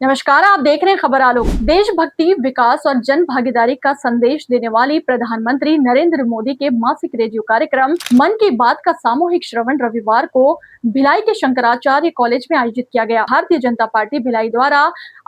नमस्कार, आप देख रहे हैं खबर आलोक। देशभक्ति, विकास और जन भागीदारी का संदेश देने वाली प्रधानमंत्री नरेंद्र मोदी के मासिक रेडियो कार्यक्रम मन की बात का सामूहिक श्रवण रविवार को भिलाई के शंकराचार्य कॉलेज में आयोजित किया गया। भारतीय जनता पार्टी भिलाई द्वारा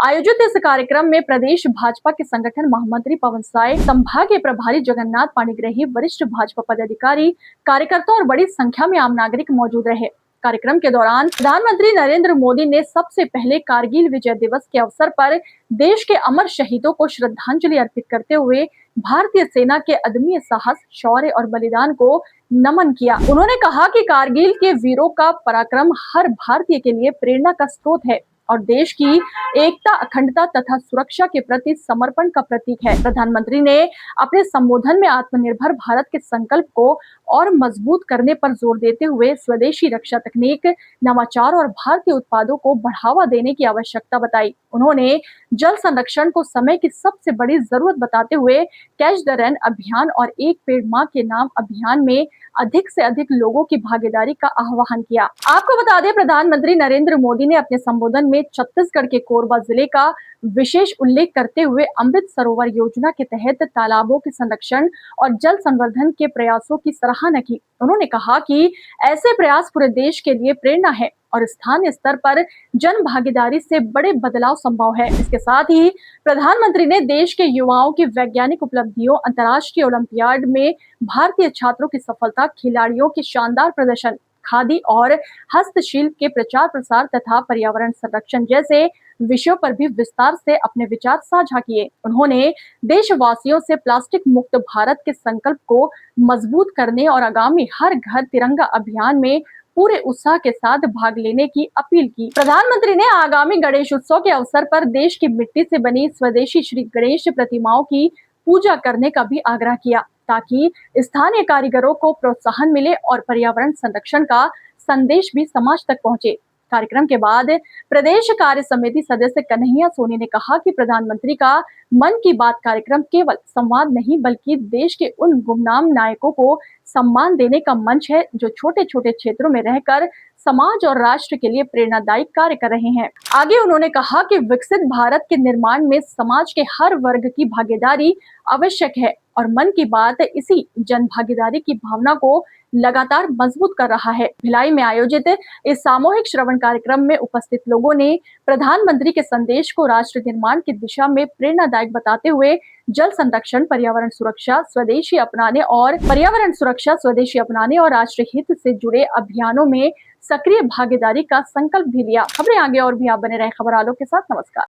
आयोजित इस कार्यक्रम में प्रदेश भाजपा के संगठन महामंत्री पवन साय, संभागीय प्रभारी जगन्नाथ पाणिग्राही, वरिष्ठ भाजपा पदाधिकारी, कार्यकर्ता और बड़ी संख्या में आम नागरिक मौजूद रहे। कार्यक्रम के दौरान प्रधानमंत्री नरेंद्र मोदी ने सबसे पहले कारगिल विजय दिवस के अवसर पर देश के अमर शहीदों को श्रद्धांजलि अर्पित करते हुए भारतीय सेना के अदम्य साहस, शौर्य और बलिदान को नमन किया। उन्होंने कहा कि कारगिल के वीरों का पराक्रम हर भारतीय के लिए प्रेरणा का स्रोत है और देश की एकता, अखंडता तथा सुरक्षा के प्रति समर्पण का प्रतीक है। प्रधानमंत्री ने अपने संबोधन में आत्मनिर्भर भारत के संकल्प को और मजबूत करने पर जोर देते हुए स्वदेशी रक्षा तकनीक, नवाचार और भारतीय उत्पादों को बढ़ावा देने की आवश्यकता बताई। उन्होंने जल संरक्षण को समय की सबसे बड़ी जरूरत बताते हुए कैच द रेन अभियान और एक पेड़ मां के नाम अभियान में अधिक से अधिक लोगों की भागीदारी का आह्वान किया। आपको बता दें, प्रधानमंत्री नरेंद्र मोदी ने अपने संबोधन में छत्तीसगढ़ के कोरबा जिले का विशेष उल्लेख करते हुए अमृत सरोवर योजना के तहत तालाबों के संरक्षण और जल संवर्धन के प्रयासों की सराहना की। उन्होंने कहा कि ऐसे प्रयास पूरे देश के लिए प्रेरणा है और स्थानीय स्तर पर जन भागीदारी से बड़े बदलाव संभव है। इसके साथ ही प्रधानमंत्री ने देश के युवाओं की वैज्ञानिक उपलब्धियों, अंतर्राष्ट्रीय ओलंपियाड में भारतीय छात्रों की सफलता, खिलाड़ियों के शानदार प्रदर्शन, खादी और हस्तशिल्प के प्रचार प्रसार तथा पर्यावरण संरक्षण जैसे विषयों पर भी विस्तार से अपने विचार साझा किए। उन्होंने देशवासियों से प्लास्टिक मुक्त भारत के संकल्प को मजबूत करने और आगामी हर घर तिरंगा अभियान में पूरे उत्साह के साथ भाग लेने की अपील की। प्रधानमंत्री ने आगामी गणेश उत्सव के अवसर पर देश की मिट्टी से बनी स्वदेशी श्री गणेश प्रतिमाओं की पूजा करने का भी आग्रह किया, ताकि स्थानीय कारीगरों को प्रोत्साहन मिले और पर्यावरण संरक्षण का संदेश भी समाज तक पहुंचे। कार्यक्रम के बाद प्रदेश कार्य समिति सदस्य कन्हैया सोनी ने कहा कि प्रधानमंत्री का मन की बात कार्यक्रम केवल संवाद नहीं बल्कि देश के उन गुमनाम नायकों को सम्मान देने का मंच है जो छोटे छोटे क्षेत्रों में रहकर समाज और राष्ट्र के लिए प्रेरणादायी कार्य कर रहे हैं। आगे उन्होंने कहा कि विकसित भारत के निर्माण में समाज के हर वर्ग की भागीदारी आवश्यक है और मन की बात इसी जन भागीदारी की भावना को लगातार मजबूत कर रहा है। भिलाई में आयोजित इस सामूहिक श्रवण कार्यक्रम में उपस्थित लोगों ने प्रधानमंत्री के संदेश को राष्ट्र निर्माण की दिशा में प्रेरणादायक बताते हुए जल संरक्षण, पर्यावरण सुरक्षा, स्वदेशी अपनाने और राष्ट्र हित से जुड़े अभियानों में सक्रिय भागीदारी का संकल्प भी लिया। खबरें आगे और भी आप बने रहे खबर आलोक के साथ। नमस्कार।